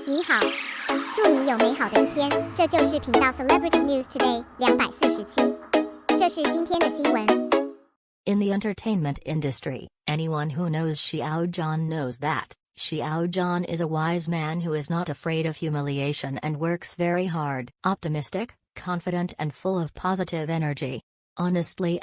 你好，祝你有美好的一天。这就是频道 Celebrity News Today 247。这是今天的新闻。In the entertainment industry, anyone who knows Xiao Zhan knows that Xiao Zhan is a wise man who is not afraid of humiliation and works very hard. Optimistic, confident and full of positive energy. Honestly,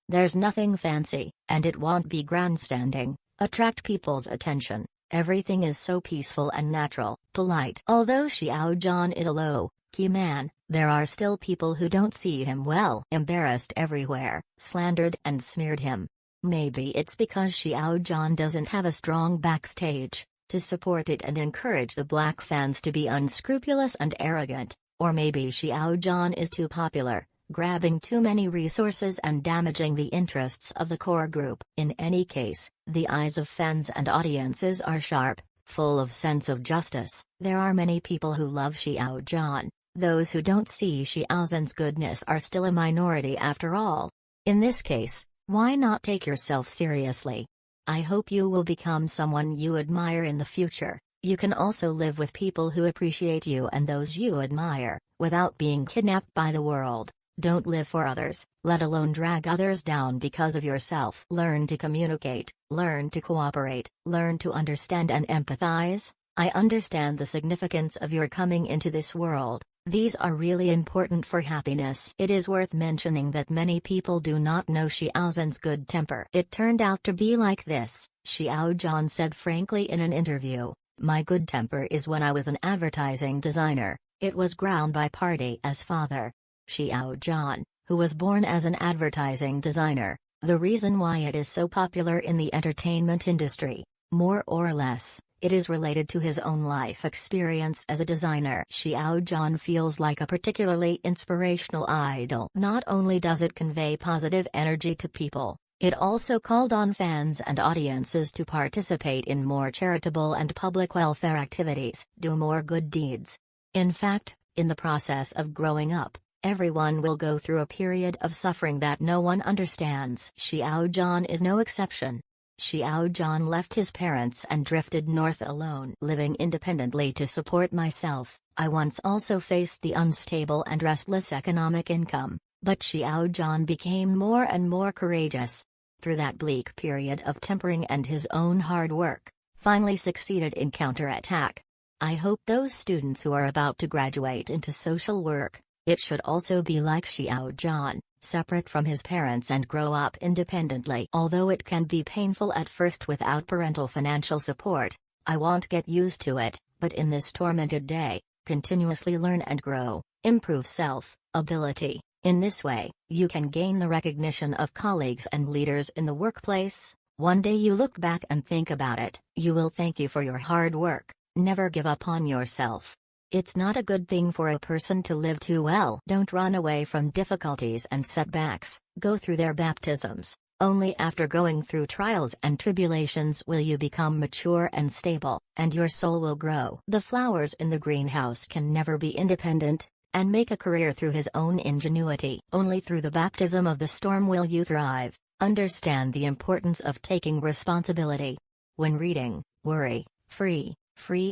there's nothing fancy, and it won't be grandstanding, attract people's attention. Everything is so peaceful and natural, polite. Although Xiao Zhan is a low-key man, there are still people who don't see him well. Embarrassed everywhere, slandered and smeared him. Maybe it's because Xiao Zhan doesn't have a strong backstage to support it and encourage the black fans to be unscrupulous and arrogant, or maybe Xiao Zhan is too popular, grabbing too many resources and damaging the interests of the core group. In any case, the eyes of fans and audiences are sharp, full of sense of justice. There are many people who love Xiao Zhan. Those who don't see Xiao Zhan's goodness are still a minority after all. In this case, why not take yourself seriously? I hope you will become someone you admire in the future. You can also live with people who appreciate you and those you admire, without being kidnapped by the world. Don't live for others, let alone drag others down because of yourself. Learn to communicate, learn to cooperate, learn to understand and empathize. I understand the significance of your coming into this world. These are really important for happiness. It is worth mentioning that many people do not know Xiao Zhan's good temper. It turned out to be like this, Xiao Zhan said frankly in an interview. My good temper is when I was an advertising designer. It was ground by party as father. Xiao Zhan, who was born as an advertising designer, the reason why it is so popular in the entertainment industry, more or less, it is related to his own life experience as a designer. Xiao Zhan feels like a particularly inspirational idol. Not only does it convey positive energy to people, it also called on fans and audiences to participate in more charitable and public welfare activities, do more good deeds. In fact, in the process of growing up, everyone will go through a period of suffering that no one understands. Xiao Zhan is no exception. Xiao Zhan left his parents and drifted north alone. Living independently to support myself, I once also faced the unstable and restless economic income, but Xiao Zhan became more and more courageous. Through that bleak period of tempering and his own hard work, finally succeeded in counterattack. I hope those students who are about to graduate into social work, it should also be like Xiao Zhan, separate from his parents and grow up independently. Although it can be painful at first without parental financial support, I won't get used to it, but in this tormented day, continuously learn and grow, improve self-ability. In this way, you can gain the recognition of colleagues and leaders in the workplace. One day you look back and think about it, you will thank you for your hard work. Never give up on yourself. It's not a good thing for a person to live too well. Don't run away from difficulties and setbacks, go through their baptisms. Only after going through trials and tribulations will you become mature and stable, and your soul will grow. The flowers in the greenhouse can never be independent, and make a career through his own ingenuity. Only through the baptism of the storm will you thrive. Understand the importance of taking responsibility. When reading, worry, free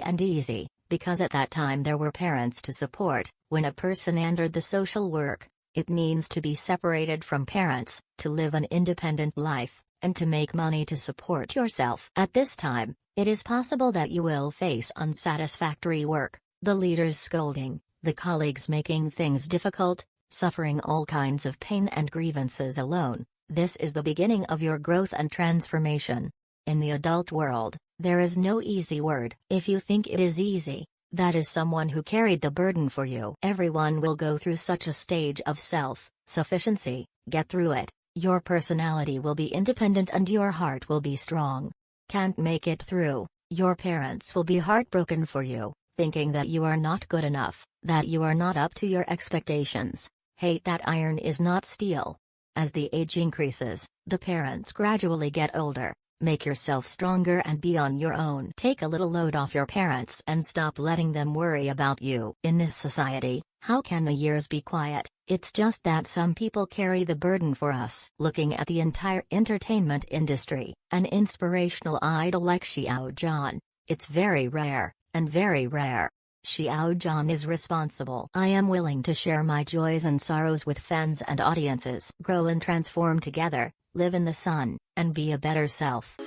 and easy. Because at that time there were parents to support. When a person entered the social work, it means to be separated from parents, to live an independent life, and to make money to support yourself. At this time, it is possible that you will face unsatisfactory work, the leaders scolding, the colleagues making things difficult, suffering all kinds of pain and grievances alone. This is the beginning of your growth and transformation. In the adult world, there is no easy word. If you think it is easy, that is someone who carried the burden for you. Everyone will go through such a stage of self-sufficiency. Get through it. Your personality will be independent and your heart will be strong. Can't make it through, your parents will be heartbroken for you, thinking that you are not good enough, that you are not up to your expectations. Hate that iron is not steel. As the age increases, the parents gradually get older. Make yourself stronger and be on your own. Take a little load off your parents and stop letting them worry about you. In this society, how can the years be quiet? It's just that some people carry the burden for us. Looking at the entire entertainment industry, an inspirational idol like Xiao Zhan, it's very rare. and very rare. Xiao Zhan is responsible. I am willing to share my joys and sorrows with fans and audiences. Grow and transform together, live in the sun, and be a better self.